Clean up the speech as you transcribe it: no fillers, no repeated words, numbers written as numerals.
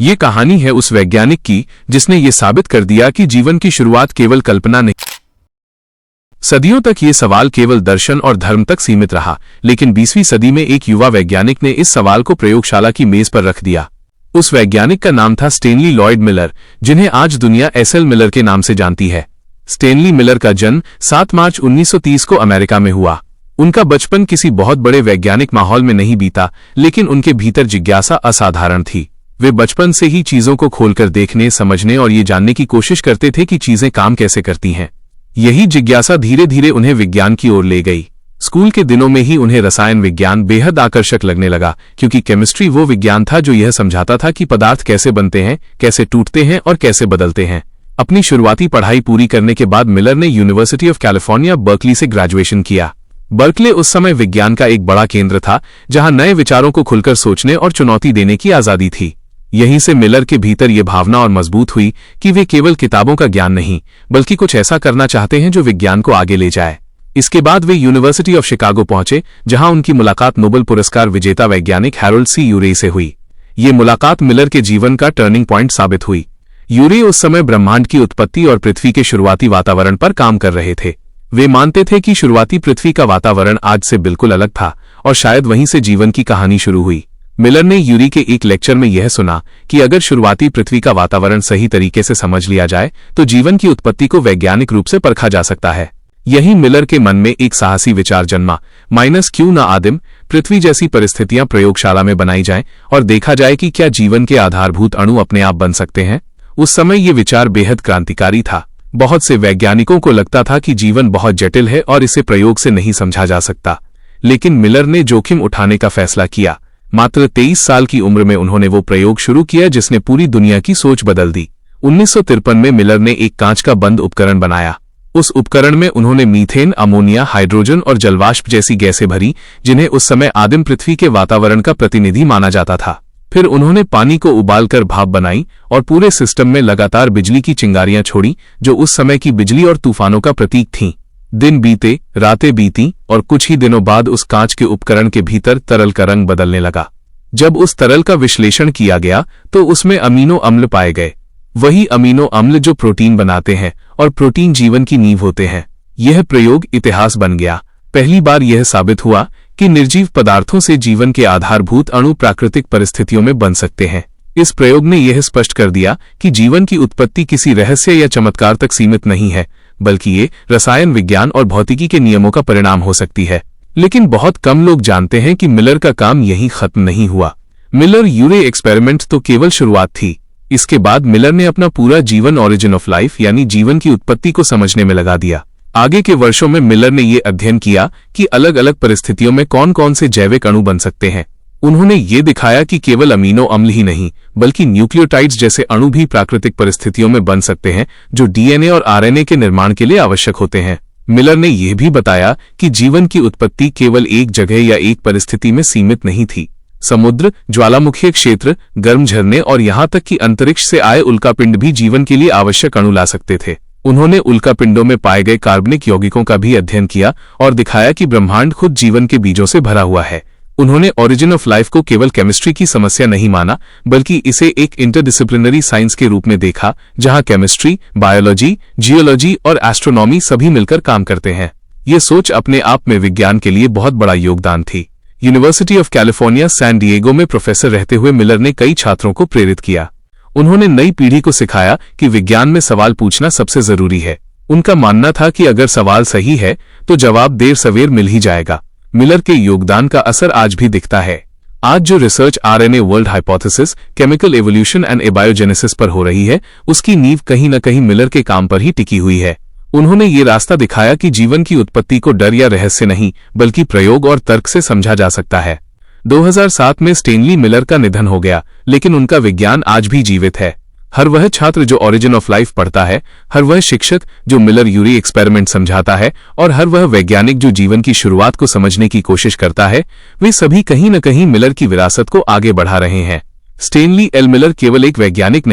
ये कहानी है उस वैज्ञानिक की जिसने ये साबित कर दिया कि जीवन की शुरुआत केवल कल्पना नहीं। सदियों तक ये सवाल केवल दर्शन और धर्म तक सीमित रहा, लेकिन 20वीं सदी में एक युवा वैज्ञानिक ने इस सवाल को प्रयोगशाला की मेज पर रख दिया। उस वैज्ञानिक का नाम था स्टेनली लॉयड मिलर, जिन्हें आज दुनिया एसएल मिलर के नाम से जानती है। स्टेनली मिलर का जन्म 7 मार्च 1930 को अमेरिका में हुआ। उनका बचपन किसी बहुत बड़े वैज्ञानिक माहौल में नहीं बीता, लेकिन उनके भीतर जिज्ञासा असाधारण थी। वे बचपन से ही चीजों को खोलकर देखने, समझने और ये जानने की कोशिश करते थे कि चीजें काम कैसे करती हैं। यही जिज्ञासा धीरे धीरे उन्हें विज्ञान की ओर ले गई। स्कूल के दिनों में ही उन्हें रसायन विज्ञान बेहद आकर्षक लगने लगा, क्योंकि केमिस्ट्री वो विज्ञान था जो यह समझाता था कि पदार्थ कैसे बनते हैं, कैसे टूटते हैं और कैसे बदलते हैं। अपनी शुरुआती पढ़ाई पूरी करने के बाद मिलर ने यूनिवर्सिटी ऑफ कैलिफोर्निया बर्कली से ग्रेजुएशन किया। बर्कले उस समय विज्ञान का एक बड़ा केंद्र था, जहां नए विचारों को खुलकर सोचने और चुनौती देने की आजादी थी। यहीं से मिलर के भीतर ये भावना और मजबूत हुई कि वे केवल किताबों का ज्ञान नहीं, बल्कि कुछ ऐसा करना चाहते हैं जो विज्ञान को आगे ले जाए। इसके बाद वे यूनिवर्सिटी ऑफ शिकागो पहुंचे, जहां उनकी मुलाकात नोबेल पुरस्कार विजेता वैज्ञानिक हैरोल्ड सी यूरे से हुई। ये मुलाकात मिलर के जीवन का टर्निंग पॉइंट साबित हुई। यूरे उस समय ब्रह्मांड की उत्पत्ति और पृथ्वी के शुरुआती वातावरण पर काम कर रहे थे। वे मानते थे कि शुरुआती पृथ्वी का वातावरण आज से बिल्कुल अलग था और शायद वहीं से जीवन की कहानी शुरू हुई। मिलर ने यूरी के एक लेक्चर में यह सुना कि अगर शुरुआती पृथ्वी का वातावरण सही तरीके से समझ लिया जाए तो जीवन की उत्पत्ति को वैज्ञानिक रूप से परखा जा सकता है। यही मिलर के मन में एक साहसी विचार जन्मा, माइनस क्यों न आदिम पृथ्वी जैसी परिस्थितियां प्रयोगशाला में बनाई जाएं और देखा जाए कि क्या जीवन के आधारभूत अणु अपने आप बन सकते हैं। उस समय ये विचार बेहद क्रांतिकारी था। बहुत से वैज्ञानिकों को लगता था कि जीवन बहुत जटिल है और इसे प्रयोग से नहीं समझा जा सकता, लेकिन मिलर ने जोखिम उठाने का फैसला किया। मात्र 23 साल की उम्र में उन्होंने वो प्रयोग शुरू किया जिसने पूरी दुनिया की सोच बदल दी। 1953 में मिलर ने एक कांच का बंद उपकरण बनाया। उस उपकरण में उन्होंने मीथेन, अमोनिया, हाइड्रोजन और जलवाष्प जैसी गैसें भरी, जिन्हें उस समय आदिम पृथ्वी के वातावरण का प्रतिनिधि माना जाता था। फिर उन्होंने पानी को उबालकर भाप बनाई और पूरे सिस्टम में लगातार बिजली की चिंगारियां छोड़ी, जो उस समय की बिजली और तूफानों का प्रतीक थीं। दिन बीते, रातें बीती और कुछ ही दिनों बाद उस कांच के उपकरण के भीतर तरल का रंग बदलने लगा। जब उस तरल का विश्लेषण किया गया तो उसमें अमीनो अम्ल पाए गए, वही अमीनो अम्ल जो प्रोटीन बनाते हैं, और प्रोटीन जीवन की नींव होते हैं। यह प्रयोग इतिहास बन गया। पहली बार यह साबित हुआ कि निर्जीव पदार्थों से जीवन के आधारभूत अणु प्राकृतिक परिस्थितियों में बन सकते हैं। इस प्रयोग ने यह स्पष्ट कर दिया कि जीवन की उत्पत्ति किसी रहस्य या चमत्कार तक सीमित नहीं है, बल्कि ये रसायन विज्ञान और भौतिकी के नियमों का परिणाम हो सकती है। लेकिन बहुत कम लोग जानते हैं कि मिलर का काम यहीं खत्म नहीं हुआ। मिलर यूरे एक्सपेरिमेंट तो केवल शुरुआत थी। इसके बाद मिलर ने अपना पूरा जीवन ऑरिजिन ऑफ लाइफ यानी जीवन की उत्पत्ति को समझने में लगा दिया। आगे के वर्षों में मिलर ने ये अध्ययन किया कि अलग अलग परिस्थितियों में कौन कौन से जैविक अणु बन सकते हैं। उन्होंने ये दिखाया कि केवल अमीनो अम्ल ही नहीं, बल्कि न्यूक्लियोटाइड्स जैसे अणु भी प्राकृतिक परिस्थितियों में बन सकते हैं, जो डीएनए और आरएनए के निर्माण के लिए आवश्यक होते हैं। मिलर ने यह भी बताया कि जीवन की उत्पत्ति केवल एक जगह या एक परिस्थिति में सीमित नहीं थी। समुद्र, ज्वालामुखी क्षेत्र, गर्म झरने और यहाँ तक कि अंतरिक्ष से आए उल्कापिंड भी जीवन के लिए आवश्यक अणु ला सकते थे। उन्होंने उल्कापिंडों में पाए गए कार्बनिक यौगिकों का भी अध्ययन किया और दिखाया कि ब्रह्मांड खुद जीवन के बीजों से भरा हुआ है। उन्होंने ओरिजिन ऑफ लाइफ को केवल केमिस्ट्री की समस्या नहीं माना, बल्कि इसे एक इंटरडिसिप्लिनरी साइंस के रूप में देखा, जहां केमिस्ट्री, बायोलॉजी, जियोलॉजी और एस्ट्रोनॉमी सभी मिलकर काम करते हैं। ये सोच अपने आप में विज्ञान के लिए बहुत बड़ा योगदान थी। University of California San Diego में प्रोफेसर रहते हुए मिलर ने कई छात्रों को प्रेरित किया। उन्होंने नई पीढ़ी को सिखाया कि विज्ञान में सवाल पूछना सबसे जरूरी है। उनका मानना था कि अगर सवाल सही है तो जवाब देर सवेर मिल ही जाएगा। मिलर के योगदान का असर आज भी दिखता है। आज जो research RNA world hypothesis, chemical evolution and abiogenesis पर हो रही है, उसकी नींव कहीं न कहीं मिलर के काम पर ही टिकी हुई है। उन्होंने ये रास्ता दिखाया कि जीवन की उत्पत्ति को डर या रहस्य नहीं, बल्कि प्रयोग और तर्क से समझा जा सकता है। 2007 में स्टेनली मिलर का निधन हो गया, लेकिन उनका विज्ञान आज भी जीवित है। हर वह छात्र जो ओरिजिन ऑफ लाइफ पढ़ता है, हर वह शिक्षक जो मिलर यूरी एक्सपेरिमेंट समझाता है, और हर वह वैज्ञानिक जो जीवन की शुरुआत को समझने की कोशिश करता है, वे सभी कहीं न कहीं मिलर की विरासत को आगे बढ़ा रहे हैं। स्टेनली एल मिलर केवल एक वैज्ञानिक नहीं